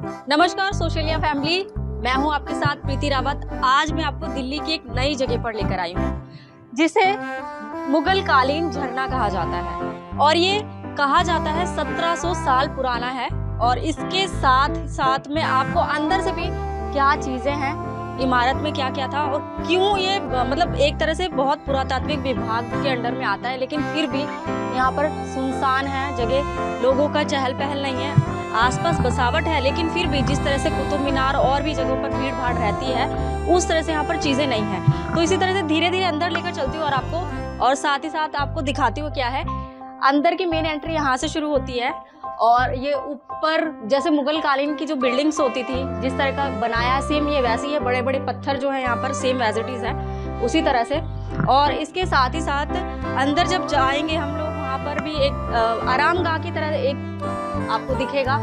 नमस्कार सोशलिया फैमिली, मैं हूं आपके साथ प्रीति रावत। आज मैं आपको दिल्ली की एक नई जगह पर लेकर आई हूं जिसे मुगल कालीन झरना कहा जाता है और ये कहा जाता है 1700 साल पुराना है। और इसके साथ साथ में आपको अंदर से भी क्या चीजें हैं, इमारत में क्या क्या था और क्यों ये मतलब एक तरह से बहुत पुरातात्विक विभाग के अंडर में आता है, लेकिन फिर भी यहाँ पर सुनसान है जगह, लोगों का चहल पहल नहीं है, आसपास बसावट है, लेकिन फिर भी जिस तरह से कुतुब मीनार और भी जगहों पर भीड़ भाड़ रहती है उस तरह से यहाँ पर चीजें नहीं है। तो इसी तरह से धीरे धीरे अंदर लेकर चलती हूँ और आपको, और साथ ही साथ आपको दिखाती हूँ क्या है। अंदर की मेन एंट्री यहाँ से शुरू होती है और ये ऊपर जैसे मुगल कालीन की जो बिल्डिंग्स होती थी जिस तरह का बनाया सेम ये वैसी है, बड़े बड़े पत्थर जो है यहाँ पर सेम एज इट इज है उसी तरह से। और इसके साथ ही साथ अंदर जब जाएंगे हम लोग, वहाँ पर भी एक आरामगाह की तरह एक आपको दिखेगा।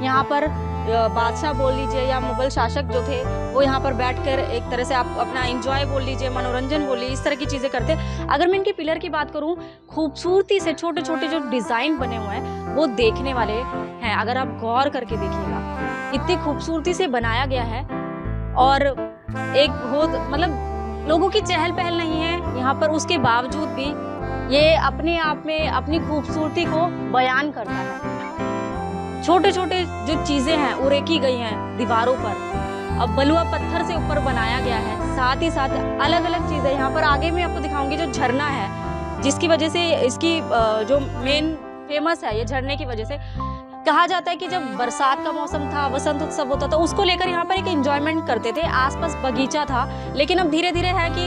यहाँ पर बादशाह बोल लीजिए या मुगल शासक जो थे वो यहाँ पर बैठकर एक तरह से आप अपना एंजॉय बोल लीजिए, मनोरंजन बोल लीजिए, इस तरह की चीज़ें करते हैं। अगर मैं इनके पिलर की बात करूँ, खूबसूरती से छोटे छोटे जो डिज़ाइन बने हुए हैं वो देखने वाले हैं। अगर आप गौर करके देखिएगा, इतनी खूबसूरती से बनाया गया है और एक बहुत मतलब लोगों की चहल पहल नहीं है यहाँ पर, उसके बावजूद भी ये अपने आप में अपनी खूबसूरती को बयान करता है। छोटे छोटे जो चीजें हैं वो रेखी गई हैं दीवारों पर, अब बलुआ पत्थर से ऊपर बनाया गया है। साथ ही साथ अलग अलग चीजें यहाँ पर आगे मैं आपको दिखाऊंगी, जो झरना है जिसकी वजह से इसकी जो मेन फेमस है ये झरने की वजह से। कहा जाता है कि जब बरसात का मौसम था, वसंत उत्सव होता था, उसको लेकर यहाँ पर एक एंजॉयमेंट करते थे, आसपास बगीचा था। लेकिन अब धीरे धीरे है कि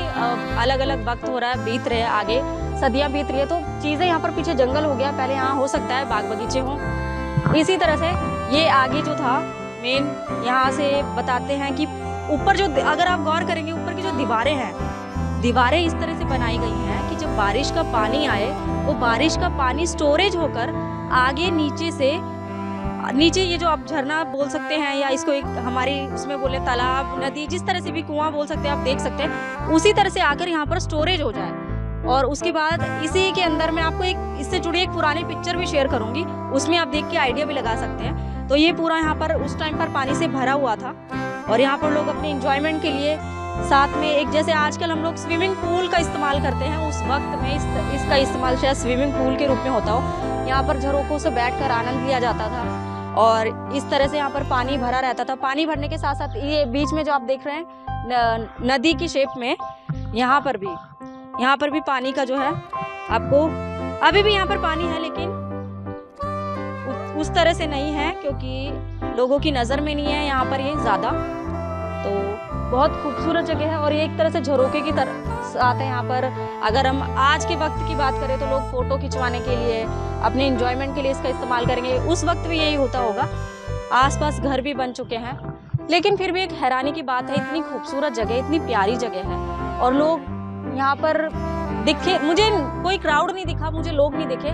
अलग अलग वक्त हो रहा है, बीत रहे हैं, आगे सदियां बीत रही है, तो चीजें यहाँ पर पीछे जंगल हो गया, पहले यहाँ हो सकता है बाग बगीचे हों। इसी तरह से ये आगे जो था मेन, यहाँ से बताते हैं कि ऊपर जो, अगर आप गौर करेंगे ऊपर की जो दीवारें हैं, दीवारें इस तरह से बनाई गई हैं कि जब बारिश का पानी आए वो बारिश का पानी स्टोरेज होकर आगे नीचे से नीचे, ये जो आप झरना बोल सकते हैं या इसको एक हमारी उसमें बोले तालाब, नदी, जिस तरह से भी कुआं बोल सकते हैं, आप देख सकते हैं, उसी तरह से आकर यहाँ पर स्टोरेज हो जाए। और उसके बाद इसी के अंदर मैं आपको एक इससे जुड़ी एक पुरानी पिक्चर भी शेयर करूंगी, उसमें आप देख के आइडिया भी लगा सकते हैं। तो ये पूरा यहाँ पर उस टाइम पर पानी से भरा हुआ था और यहाँ पर लोग अपने एंजॉयमेंट के लिए साथ में एक, जैसे आजकल हम लोग स्विमिंग पूल का इस्तेमाल करते हैं, उस वक्त में इसका इस्तेमाल शायद स्विमिंग पूल के रूप में होता हो। यहाँ पर झरोखों से बैठकर आनंद लिया जाता था और इस तरह से यहाँ पर पानी भरा रहता था। पानी भरने के साथ साथ ये बीच में जो आप देख रहे हैं नदी की शेप में, यहाँ पर भी पानी का जो है आपको, अभी भी यहाँ पर पानी है लेकिन उस तरह से नहीं है क्योंकि लोगों की नज़र में नहीं है यहाँ पर ये ज़्यादा। तो बहुत खूबसूरत जगह है और ये एक तरह से झरोके की तरह आते हैं यहाँ पर। अगर हम आज के वक्त की बात करें तो लोग फोटो खिंचवाने के लिए, अपने एंजॉयमेंट के लिए इसका इस्तेमाल करेंगे। उस वक्त भी यही होता होगा। आसपास घर भी बन चुके हैं, लेकिन फिर भी एक हैरानी की बात है, इतनी खूबसूरत जगह, इतनी प्यारी जगह है और लोग यहाँ पर दिखे, मुझे कोई क्राउड नहीं दिखा, मुझे लोग नहीं दिखे।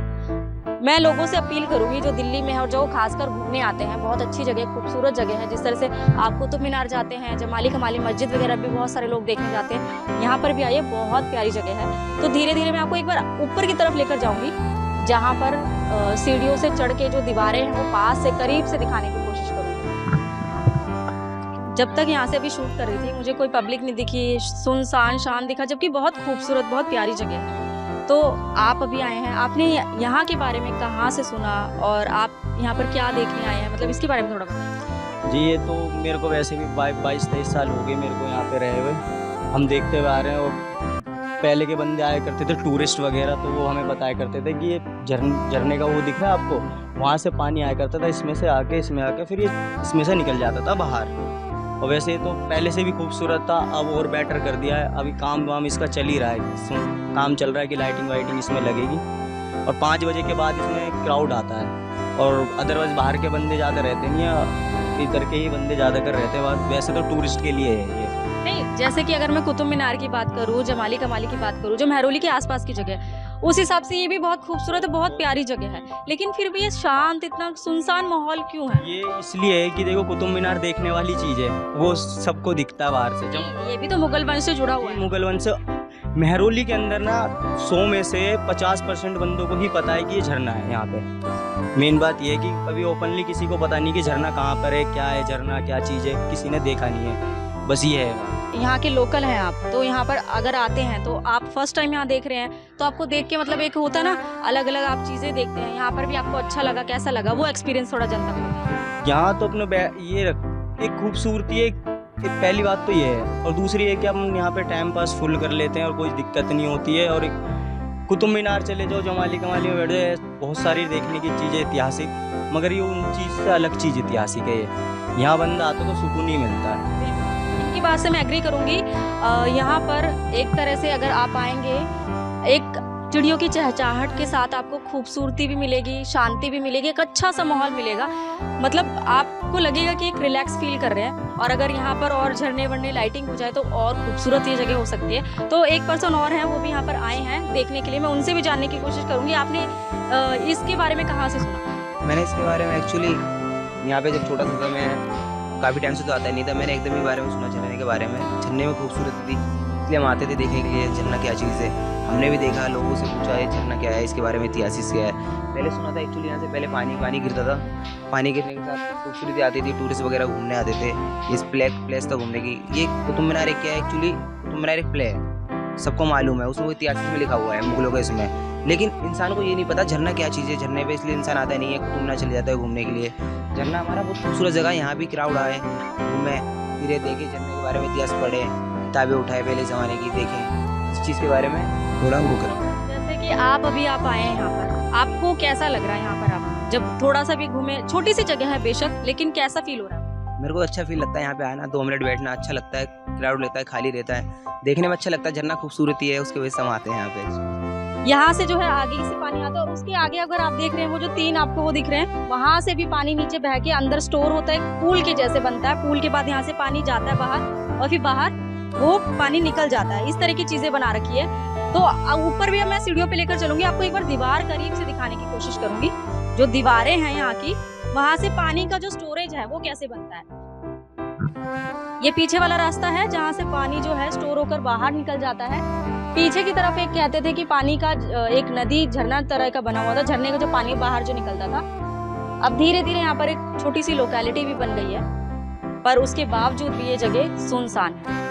मैं लोगों से अपील करूंगी जो दिल्ली में है और जो खासकर घूमने आते हैं, बहुत अच्छी जगह, खूबसूरत जगह है। जिस तरह से आप कुतुब मीनार जाते हैं, जमाली कमाली मस्जिद वगैरह भी बहुत सारे लोग देखने जाते हैं, यहाँ पर भी आइए, बहुत प्यारी जगह है। तो धीरे धीरे मैं आपको एक बार ऊपर की तरफ लेकर जाऊंगी, जहाँ पर सीढ़ियों से चढ़ के जो दीवारें हैं वो पास से करीब से दिखाने की कोशिश करूंगी। जब तक यहाँ से अभी शूट कर रही थी मुझे कोई पब्लिक नहीं दिखी, सुनसान शान दिखा, जबकि बहुत खूबसूरत, बहुत प्यारी जगह है। तो आप अभी आए हैं, आपने यहाँ के बारे में कहाँ से सुना और आप यहाँ पर क्या देखने आए हैं, मतलब इसके बारे में थोड़ा बताएं। जी, ये तो मेरे को वैसे भी 22-23 साल हो गए मेरे को यहाँ पे रहे हुए, हम देखते हुए आ रहे हैं। और पहले के बंदे आया करते थे टूरिस्ट वगैरह, तो वो हमें बताया करते थे कि ये झरने का वो दिख रहा है आपको, वहाँ से पानी आया करता था, इसमें से आके इसमें आके फिर ये इसमें से निकल जाता था बाहर। और वैसे तो पहले से भी खूबसूरत था, अब और बेटर कर दिया है। अभी काम वाम इसका चल ही रहा है, काम चल रहा है कि लाइटिंग वाइटिंग इसमें लगेगी। और 5 बजे के बाद इसमें क्राउड आता है और अदरवाइज़ बाहर के बंदे ज़्यादा रहते नहीं है, इधर के ही बंदे ज़्यादातर रहते हैं। वैसे तो टूरिस्ट के लिए है ये। नहीं, जैसे कि अगर मैं कुतुब मीनार की बात करूँ, जमाली कमाली की बात करूँ, जो महरौली के आसपास की जगह, उस हिसाब से ये भी बहुत खूबसूरत है, बहुत प्यारी जगह है, लेकिन फिर भी ये शांत, इतना सुनसान माहौल क्यों है? ये इसलिए है कि देखो कुतुब मीनार देखने वाली चीज़ है, वो सबको दिखता है बाहर से। जब ये भी तो मुगल वंश से जुड़ा हुआ है। मुगल वंश महरौली के अंदर ना 100 में से 50% बंदों को ही पता है कि ये झरना है यहाँ पे। मेन बात ये है कि अभी ओपनली किसी को पता नहीं कि झरना कहाँ पर है, क्या है झरना, क्या चीज़ है, किसी ने देखा नहीं है, बस ये है। यहाँ के लोकल हैं आप, तो यहाँ पर अगर आते हैं तो आप फर्स्ट टाइम यहाँ देख रहे हैं, तो आपको देख के मतलब एक होता है ना, अलग अलग आप चीज़ें देखते हैं, यहाँ पर भी आपको अच्छा लगा, कैसा लगा वो एक्सपीरियंस थोड़ा जनता को। यहाँ तो अपने ये एक खूबसूरती है, एक पहली बात तो ये है, और दूसरी है कि हम यहाँ पे टाइम पास फुल कर लेते हैं और कोई दिक्कत नहीं होती है। और कुतुब मीनार चले जाओ, जमाली कमाली में बैठ जाए, बहुत सारी देखने की चीज़ें ऐतिहासिक, मगर ये उन चीज़ से अलग चीज़ ऐतिहासिक है। यहाँ बंदा आता तो सुकून ही मिलता है। इनकी बात से मैं एग्री करूँगी। यहाँ पर एक तरह से अगर आप आएंगे, एक चिड़ियों की चहचहाहट के साथ आपको खूबसूरती भी मिलेगी, शांति भी मिलेगी, एक अच्छा सा माहौल मिलेगा, मतलब आपको लगेगा कि एक रिलैक्स फील कर रहे हैं। और अगर यहाँ पर और झरने वरने लाइटिंग हो जाए तो और खूबसूरत ये जगह हो सकती है। तो एक पर्सन और हैं, वो भी यहाँ पर आए हैं देखने के लिए, मैं उनसे भी जानने की कोशिश करूँगी। आपने इसके बारे में कहाँ से सुना? मैंने इसके बारे में एक्चुअली यहाँ पे जब छोटा सा था, मैं काफ़ी टाइम से तो आता ही नहीं था, मैंने एकदम ही बारे में सुना झरने के बारे में। झरने में खूबसूरती थी, इसलिए हम आते थे देखने के लिए झरना क्या चीज़ है। हमने भी देखा, लोगों से पूछा ये झरना क्या है, इसके बारे में इतिहास क्या है। पहले सुना था एक्चुअली यहाँ से पहले पानी गिरता था, पानी गिरने के साथ खूबसूरती आती थी, टूरिस्ट वगैरह घूमने आते थे। इस प्लेस था घूमने की। ये कुतुब मीनार क्या है, एक्चुअली कुतुब मीनार एक प्ले है, सबको मालूम है, उसमें इतिहास में लिखा हुआ है मुगलों का इसमें, लेकिन इंसान को ये नहीं पता झरना क्या चीज़ है। झरने पे इसलिए इंसान आता नहीं है, कुतुब मीनार चले जाता है घूमने के लिए। झरना हमारा बहुत खूबसूरत जगह है, यहाँ भी क्राउड आए, घूमे फिरे, देखे, झरने के बारे में इतिहास पढ़े, किताबें उठाए पहले ज़माने की, देखें इस चीज़ के बारे में थोड़ा वो करें। जैसे कि आप अभी आप आए हैं यहाँ पर, आपको कैसा लग रहा है यहाँ पर? आप जब थोड़ा सा भी घूमे, छोटी सी जगह है बेशक, लेकिन कैसा फील हो रहा है? मेरे को अच्छा फील लगता है यहाँ पे आना, 2 मिनट बैठना अच्छा लगता है, क्राउड रहता है, खाली रहता है, देखने में अच्छा लगता है। झरना खूबसूरती है, उसके वजह से हम आते हैं यहाँ पे। यहाँ से जो है आगे से पानी आता है, और उसके आगे अगर आप देख रहे हैं वो जो 3 आपको वो दिख रहे हैं, वहाँ से भी पानी नीचे बह के अंदर स्टोर होता है, पूल के जैसे बनता है। पूल के बाद यहाँ से पानी जाता है बाहर, और फिर बाहर वो पानी निकल जाता है। इस तरह की चीजें बना रखी है। तो ऊपर भी मैं सीढ़ियों पे लेकर चलूंगी, आपको एक बार दीवार करीब से दिखाने की कोशिश करूंगी। जो दीवारें हैं यहाँ की, वहां से पानी का जो स्टोरेज है वो कैसे बनता है। ये पीछे वाला रास्ता है जहाँ से पानी जो है स्टोर होकर बाहर निकल जाता है। पीछे की तरफ एक कहते थे कि पानी का एक नदी झरना तरह का बना हुआ था, झरने का जो पानी बाहर जो निकलता था। अब धीरे धीरे यहाँ पर एक छोटी सी लोकेलिटी भी बन गई है, पर उसके बावजूद भी ये जगह सुनसान है।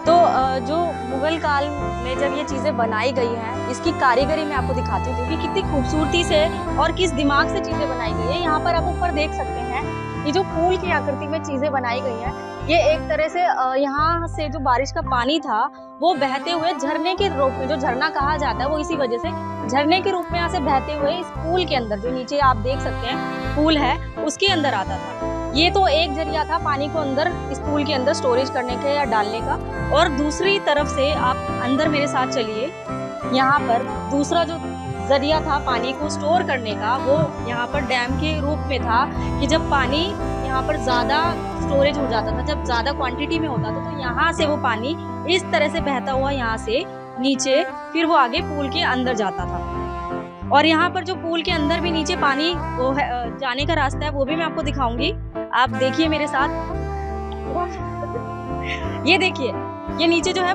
तो जो मुगल काल में जब ये चीज़ें बनाई गई हैं, इसकी कारीगरी मैं आपको दिखाती हूँ कि कितनी खूबसूरती से और किस दिमाग से चीज़ें बनाई गई है। यहाँ पर आप ऊपर देख सकते हैं, ये जो फूल की आकृति में चीज़ें बनाई गई हैं, ये एक तरह से यहाँ से जो बारिश का पानी था वो बहते हुए झरने के रूप में, जो झरना कहा जाता है वो इसी वजह से झरने के रूप में यहाँ से बहते हुए इस पूल के अंदर, जो नीचे आप देख सकते हैं पूल है, उसके अंदर आता था। ये तो एक जरिया था पानी को अंदर इस पूल के अंदर स्टोरेज करने का या डालने का। और दूसरी तरफ से आप अंदर मेरे साथ चलिए, यहाँ पर दूसरा जो जरिया था पानी को स्टोर करने का, वो यहाँ पर डैम के रूप में था कि जब पानी यहाँ पर ज़्यादा स्टोरेज हो जाता था, जब ज़्यादा क्वांटिटी में होता था, तो यहाँ से वो पानी इस तरह से बहता हुआ यहाँ से नीचे, फिर वो आगे पूल के अंदर जाता था। और यहाँ पर जो पूल के अंदर भी नीचे पानी वो है, जाने का रास्ता है, वो भी मैं आपको दिखाऊंगी। आप देखिए मेरे साथ, ये देखिए, ये नीचे जो है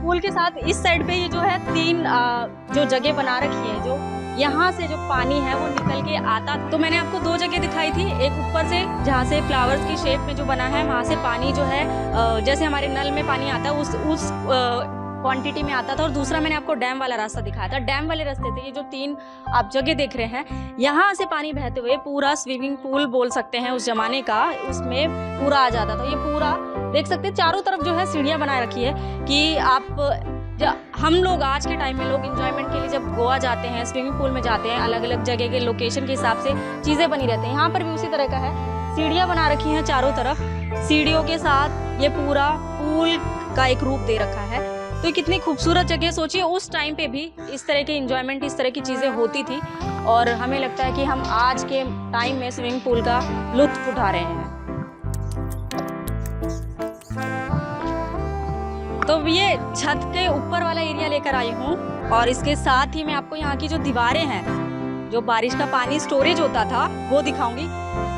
पूल के साथ इस साइड पे ये जो है 3 जो जगह बना रखी है, जो यहाँ से जो पानी है वो निकल के आता। तो मैंने आपको 2 जगह दिखाई थी, एक ऊपर से जहाँ से फ्लावर्स की शेप में जो बना है, वहाँ से पानी जो है जैसे हमारे नल में पानी आता है उस क्वांटिटी में आता था, और दूसरा मैंने आपको डैम वाला रास्ता दिखाया था। डैम वाले रास्ते थे ये जो 3 आप जगह देख रहे हैं, यहाँ से पानी बहते हुए पूरा स्विमिंग पूल बोल सकते हैं उस जमाने का, उसमें पूरा आ जाता था। ये पूरा देख सकते हैं, चारों तरफ जो है सीढ़ियाँ बना रखी है कि हम लोग आज के टाइम में लोग एंजॉयमेंट के लिए जब गोवा जाते हैं, स्विमिंग पूल में जाते हैं, अलग अलग जगह के लोकेशन के हिसाब से चीज़ें बनी रहती हैं। यहाँ पर भी उसी तरह का है, सीढ़ियाँ बना रखी हैं चारों तरफ, सीढ़ियों के साथ ये पूरा पूल का एक रूप दे रखा है। तो कितनी खूबसूरत जगह, सोचिए उस टाइम पे भी इस तरह के एंजॉयमेंट, इस तरह की चीज़ें होती थी, और हमें लगता है कि हम आज के टाइम में स्विमिंग पूल का लुत्फ उठा रहे हैं। तो ये छत के ऊपर वाला एरिया लेकर आई हूँ, और इसके साथ ही मैं आपको यहाँ की जो दीवारें हैं, जो बारिश का पानी स्टोरेज होता था, वो दिखाऊंगी।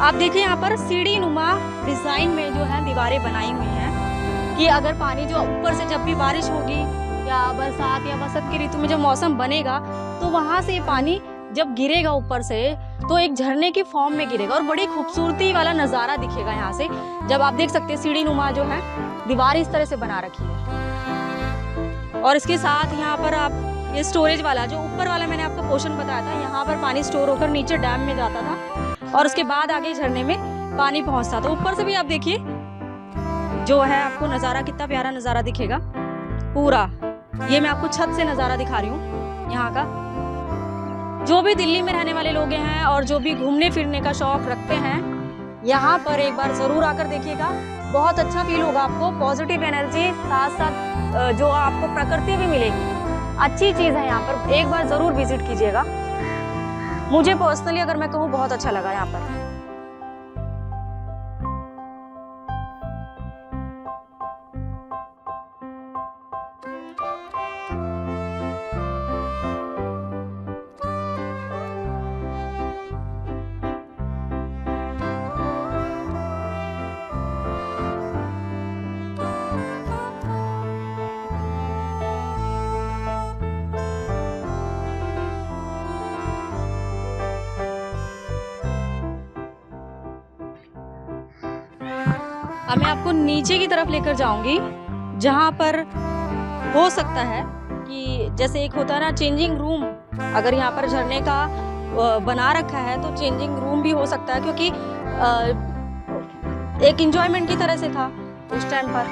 आप देखिए यहाँ पर सीढ़ी नुमा डिजाइन में जो है दीवारें बनाई हुई हैं कि अगर पानी जो ऊपर से जब भी बारिश होगी या बरसात या बसंत की ऋतु में जो मौसम बनेगा, तो वहाँ से ये पानी जब गिरेगा ऊपर से तो एक झरने की फॉर्म में गिरेगा और बड़ी खूबसूरती वाला नज़ारा दिखेगा यहाँ से। जब आप देख सकते हैं सीढ़ी नुमा जो है दीवार इस तरह से बना रखी है, और इसके साथ यहाँ पर आप ये स्टोरेज वाला जो ऊपर वाला मैंने आपको पोर्शन बताया था, यहाँ पर पानी स्टोर होकर नीचे डैम में जाता था और उसके बाद आगे झरने में पानी पहुँचता था। ऊपर से भी आप देखिए जो है आपको नज़ारा, कितना प्यारा नज़ारा दिखेगा पूरा। ये मैं आपको छत से नज़ारा दिखा रही हूँ यहाँ का। जो भी दिल्ली में रहने वाले लोग हैं और जो भी घूमने फिरने का शौक रखते हैं, यहाँ पर एक बार ज़रूर आकर देखिएगा। बहुत अच्छा फील होगा आपको, पॉजिटिव एनर्जी, साथ साथ जो आपको प्रकृति भी मिलेगी, अच्छी चीज़ है यहाँ पर। एक बार ज़रूर विजिट कीजिएगा। मुझे पर्सनली अगर मैं कहूँ बहुत अच्छा लगा यहाँ पर। अब मैं आपको नीचे की तरफ लेकर जाऊंगी, जहां पर हो सकता है कि जैसे एक होता है ना चेंजिंग रूम, अगर यहाँ पर झरने का बना रखा है तो चेंजिंग रूम भी हो सकता है, क्योंकि एक एंजॉयमेंट की तरह से था उस टाइम पर।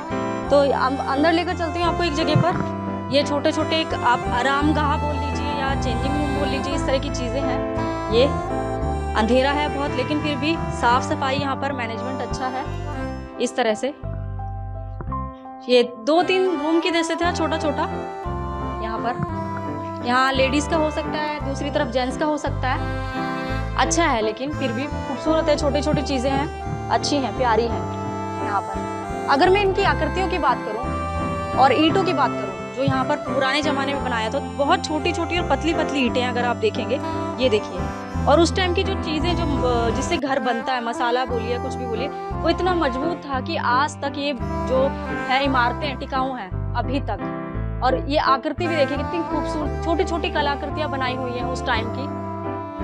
तो अंदर लेकर चलती हूँ आपको एक जगह पर। ये छोटे छोटे एक आप आरामगाह बोल लीजिए या चेंजिंग रूम बोल लीजिए, इस तरह की चीज़ें हैं। ये अंधेरा है बहुत, लेकिन फिर भी साफ सफाई यहाँ पर मैनेजमेंट अच्छा है। इस तरह से ये 2-3 रूम की जैसे था, छोटा छोटा। यहाँ पर यहाँ लेडीज का हो सकता है, दूसरी तरफ जेंट्स का हो सकता है। अच्छा है, लेकिन फिर भी खूबसूरत है, छोटी छोटी चीजें हैं, अच्छी हैं, प्यारी हैं यहाँ पर। अगर मैं इनकी आकृतियों की बात करूँ और ईंटों की बात करूँ जो यहाँ पर पुराने जमाने में बनाया था, तो बहुत छोटी छोटी और पतली पतली ईंटें अगर आप देखेंगे, ये देखिए। और उस टाइम की जो चीज़ें जो जिससे घर बनता है, मसाला बोलिए कुछ भी बोलिए, वो इतना मजबूत था कि आज तक ये जो है इमारतें टिकाऊ हैं अभी तक। और ये आकृति भी देखिए कितनी खूबसूरत, छोटी छोटी कलाकृतियाँ बनाई हुई हैं उस टाइम की।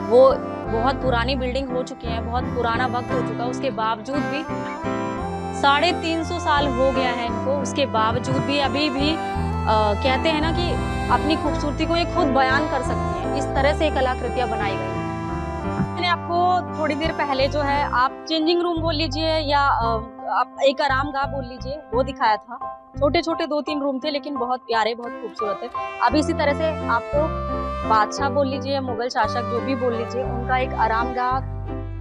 वो बहुत पुरानी बिल्डिंग हो चुकी है, बहुत पुराना वक्त हो चुका, उसके बावजूद भी 350 साल हो गया है इनको, उसके बावजूद भी अभी भी कहते हैं ना कि अपनी खूबसूरती को ये खुद बयान कर सकती हैं। इस तरह से कलाकृतियाँ बनाई गई हैं। मैंने आपको थोड़ी देर पहले जो है आप चेंजिंग रूम बोल लीजिए या आप एक आरामगाह बोल लीजिए, वो दिखाया था। छोटे छोटे 2-3 रूम थे, लेकिन बहुत प्यारे, बहुत खूबसूरत है। अब इसी तरह से आपको बादशाह बोल लीजिए या मुगल शासक जो भी बोल लीजिए, उनका एक आरामगाह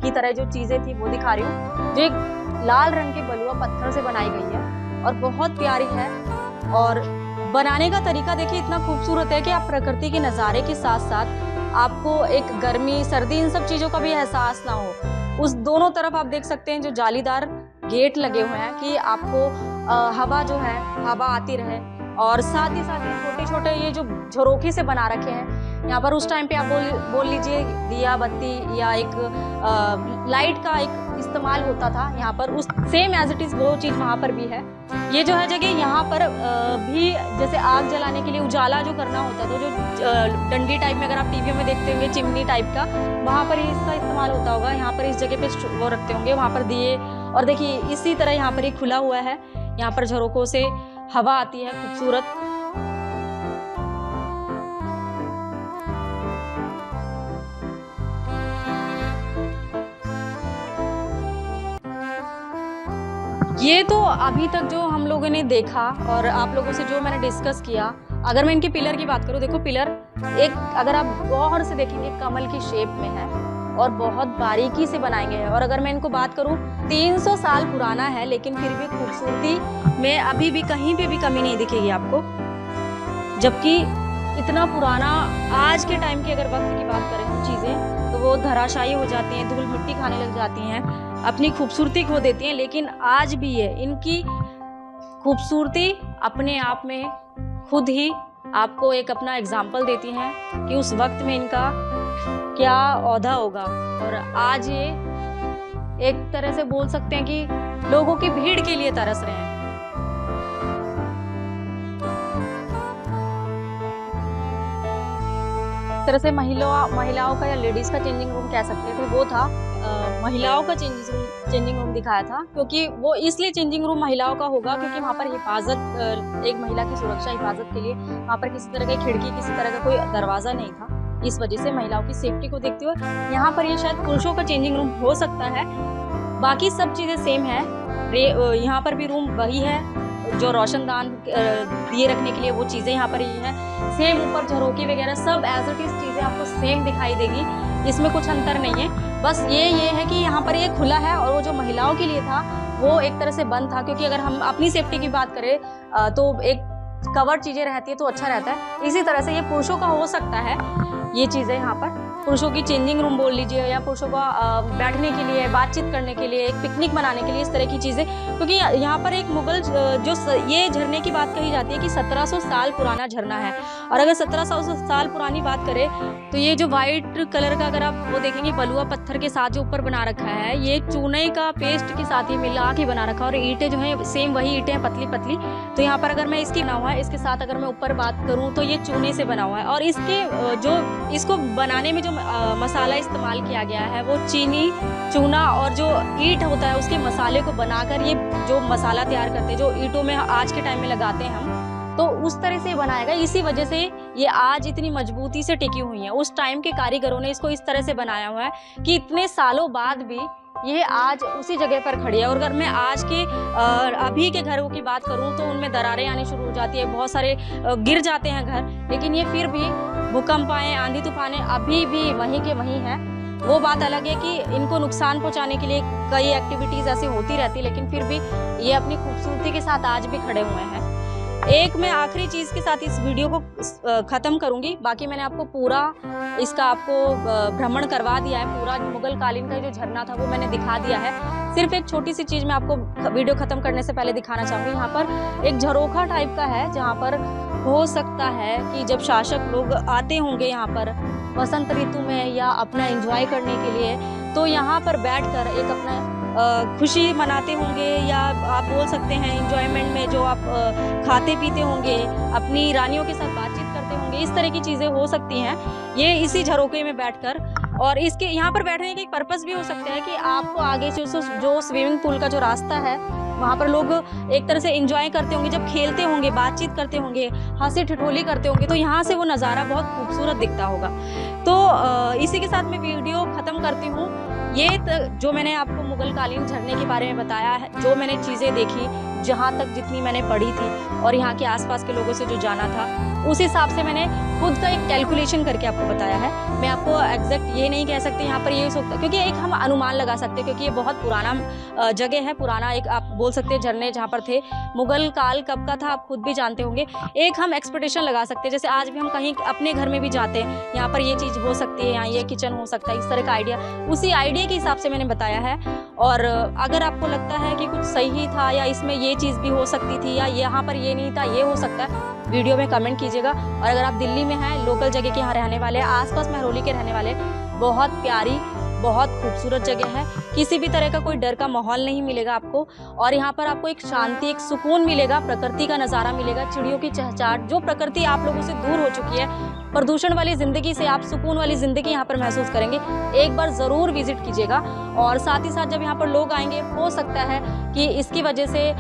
की तरह जो चीजें थी वो दिखा रही हूँ, जो एक लाल रंग के बलुआ पत्थर से बनाई गई है और बहुत प्यारी है। और बनाने का तरीका देखिए इतना खूबसूरत है कि आप प्रकृति के नज़ारे के साथ साथ आपको एक गर्मी सर्दी इन सब चीज़ों का भी एहसास ना हो। उस दोनों तरफ आप देख सकते हैं जो जालीदार गेट लगे हुए हैं कि आपको हवा जो है हवा आती रहे, और साथ ही साथ छोटे छोटे ये जो झरोखे से बना रखे हैं यहाँ पर। उस टाइम पे आप बोल लीजिए दिया बत्ती या एक लाइट का एक इस्तेमाल होता था यहाँ पर। उस सेम एज इट इज़ वो चीज़ वहाँ पर भी है। ये जो है जगह यहाँ पर भी जैसे आग जलाने के लिए उजाला जो करना होता था, जो डंडी टाइप में अगर आप टीवी में देखते होंगे चिमनी टाइप का, वहाँ पर ही इसका इस्तेमाल होता होगा। यहाँ पर इस जगह पे वो रखते होंगे, वहाँ पर दिए। और देखिए इसी तरह यहाँ पर ही खुला हुआ है, यहाँ पर झरोकों से हवा आती है खूबसूरत। ये तो अभी तक जो हम लोगों ने देखा और आप लोगों से जो मैंने डिस्कस किया। अगर मैं इनके पिलर की बात करूँ, देखो पिलर एक अगर आप गौर से देखेंगे कमल की शेप में है और बहुत बारीकी से बनाए गए हैं। और अगर मैं इनको बात करूँ 300 साल पुराना है, लेकिन फिर भी खूबसूरती में अभी भी कहीं पे भी कमी नहीं दिखेगी आपको। जबकि इतना पुराना आज के टाइम की अगर वक्त की बात करें हम चीज़ें, तो वो धराशायी हो जाती हैं, धूल मिट्टी खाने लग जाती हैं, अपनी खूबसूरती खो देती हैं। लेकिन आज भी है इनकी खूबसूरती अपने आप में खुद ही आपको एक अपना एग्जाम्पल देती हैं कि उस वक्त में इनका क्या औहदा होगा। और आज ये एक तरह से बोल सकते हैं कि लोगों की भीड़ के लिए तरस रहे हैं। एक तरह से महिलाओं का या लेडीज़ का चेंजिंग रूम कह सकते थे, वो था महिलाओं का चेंजिंग रूम दिखाया था, क्योंकि वो इसलिए चेंजिंग रूम महिलाओं का होगा क्योंकि वहाँ पर हिफाजत, एक महिला की सुरक्षा हिफाजत के लिए वहाँ पर किसी तरह की खिड़की, किसी तरह का कोई दरवाज़ा नहीं था। इस वजह से महिलाओं की सेफ्टी को देखते हुए यहाँ पर ये शायद पुरुषों का चेंजिंग रूम हो सकता है। बाकी सब चीज़ें सेम है। यहाँ पर भी रूम वही है, जो रोशनदान दिए रखने के लिए वो चीज़ें यहाँ पर ही हैं। सेम ऊपर झरोकी वगैरह सब एज इट इज़ चीज़ें आपको सेम दिखाई देगी, इसमें कुछ अंतर नहीं है। बस ये है कि यहाँ पर ये खुला है और वो जो महिलाओं के लिए था वो एक तरह से बंद था, क्योंकि अगर हम अपनी सेफ्टी की बात करें तो एक कवर्ड चीज़ें रहती है तो अच्छा रहता है। इसी तरह से ये पुरुषों का हो सकता है, ये चीज़ें यहाँ पर पुरुषों की चेंजिंग रूम बोल लीजिए, या पुरुषों का बैठने के लिए, बातचीत करने के लिए, एक पिकनिक मनाने के लिए, इस तरह की चीज़ें। क्योंकि यहाँ पर एक मुगल ये झरने की बात कही जाती है कि 1700 साल पुराना झरना है। और अगर 1700 साल पुरानी बात करें तो ये जो वाइट कलर का अगर आप वो देखेंगे बलुआ पत्थर के साथ जो ऊपर बना रखा है, ये चूने का पेस्ट के साथ ही मिला के बना रखा है। और ईंटें जो हैं सेम वही ईंटें हैं, पतली पतली। तो यहाँ पर अगर मैं इसकी बना हुआ है, इसके साथ अगर मैं ऊपर बात करूँ तो ये चूने से बना हुआ है। और इसके जो इसको बनाने में जो मसाला इस्तेमाल किया गया है वो चीनी, चूना और जो ईंट होता है उसके मसाले को बनाकर ये जो मसाला तैयार करते हैं, जो ईंटों में आज के टाइम में लगाते हैं हम, तो उस तरह से बनाया गया। इसी वजह से ये आज इतनी मजबूती से टिकी हुई है। उस टाइम के कारीगरों ने इसको इस तरह से बनाया हुआ है कि इतने सालों बाद भी ये आज उसी जगह पर खड़ी है। और अगर मैं आज के अभी के घरों की बात करूं तो उनमें दरारें आनी शुरू हो जाती है, बहुत सारे गिर जाते हैं घर, लेकिन ये फिर भी भूकंप आए, आंधी तूफान अभी भी वहीं के वहीं है। वो बात अलग है कि इनको नुकसान पहुंचाने के लिए कई एक्टिविटीज़ ऐसी होती रहती, लेकिन फिर भी ये अपनी खूबसूरती के साथ आज भी खड़े हुए हैं। एक मैं आखिरी चीज़ के साथ इस वीडियो को ख़त्म करूंगी। बाकी मैंने आपको पूरा इसका भ्रमण करवा दिया है, पूरा मुगल कालीन का जो झरना था वो मैंने दिखा दिया है। सिर्फ एक छोटी सी चीज़ मैं आपको वीडियो ख़त्म करने से पहले दिखाना चाहूँगी। यहाँ पर एक झरोखा टाइप का है, जहाँ पर हो सकता है कि जब शासक लोग आते होंगे यहाँ पर वसंत ऋतु में या अपना एंजॉय करने के लिए, तो यहाँ पर बैठकर एक अपना खुशी मनाते होंगे, या आप बोल सकते हैं एंजॉयमेंट में जो आप खाते पीते होंगे, अपनी रानियों के साथ बातचीत करते होंगे, इस तरह की चीज़ें हो सकती हैं ये इसी झरोखे में बैठकर। और इसके यहाँ पर बैठने का एक पर्पस भी हो सकता है कि आपको आगे जो स्विमिंग पूल का जो रास्ता है वहाँ पर लोग एक तरह से एंजॉय करते होंगे, जब खेलते होंगे, बातचीत करते होंगे, हंसी ठिठोली करते होंगे, तो यहाँ से वो नज़ारा बहुत खूबसूरत दिखता होगा। तो इसी के साथ मैं वीडियो ख़त्म करती हूँ। ये जो मैंने आपको मुगल कालीन झरने के बारे में बताया है, जो मैंने चीज़ें देखी, जहाँ तक जितनी मैंने पढ़ी थी और यहाँ के आसपास के लोगों से जो जाना था, उस हिसाब से मैंने खुद का एक कैलकुलेशन करके आपको बताया है। मैं आपको एग्जैक्ट ये नहीं कह सकती यहाँ पर ये हो सकता, क्योंकि एक हम अनुमान लगा सकते हैं, क्योंकि ये बहुत पुराना जगह है, पुराना एक आप बोल सकते हैं झरने जहाँ पर थे। मुगल काल कब का था आप खुद भी जानते होंगे। एक हम एक्सपेक्टेशन लगा सकते हैं, जैसे आज भी हम कहीं अपने घर में भी जाते हैं, यहाँ पर ये चीज़ हो सकती है, यहाँ ये किचन हो सकता है, इस तरह का आइडिया, उसी आइडिया के हिसाब से मैंने बताया है। और अगर आपको लगता है कि कुछ सही था या इसमें ये चीज़ भी हो सकती थी या यहाँ पर ये नहीं था, ये हो सकता है, वीडियो में कमेंट कीजिएगा। और अगर आप दिल्ली में हैं, लोकल जगह के यहाँ रहने वाले, आसपास महरौली के रहने वाले, बहुत प्यारी, बहुत खूबसूरत जगह है। किसी भी तरह का कोई डर का माहौल नहीं मिलेगा आपको, और यहाँ पर आपको एक शांति, एक सुकून मिलेगा, प्रकृति का नज़ारा मिलेगा, चिड़ियों की चहचहाट, जो प्रकृति आप लोगों से दूर हो चुकी है, प्रदूषण वाली ज़िंदगी से आप सुकून वाली ज़िंदगी यहाँ पर महसूस करेंगे। एक बार ज़रूर विजिट कीजिएगा। और साथ ही साथ जब यहाँ पर लोग आएंगे, हो सकता है कि इसकी वजह से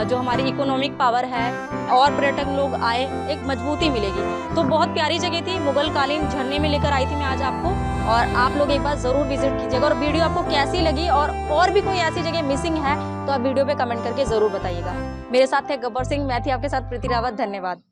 जो हमारी इकोनॉमिक पावर है और पर्यटक लोग आए, एक मजबूती मिलेगी। तो बहुत प्यारी जगह थी, मुगल कालीन झरने में लेकर आई थी मैं आज आपको, और आप लोग एक बार ज़रूर विजिट कीजिएगा। और वीडियो आपको कैसी लगी और भी कोई ऐसी जगह मिसिंग है तो आप वीडियो पे कमेंट करके ज़रूर बताइएगा। मेरे साथ थे गब्बर सिंह, मैं थी आपके साथ प्रीति रावत। धन्यवाद।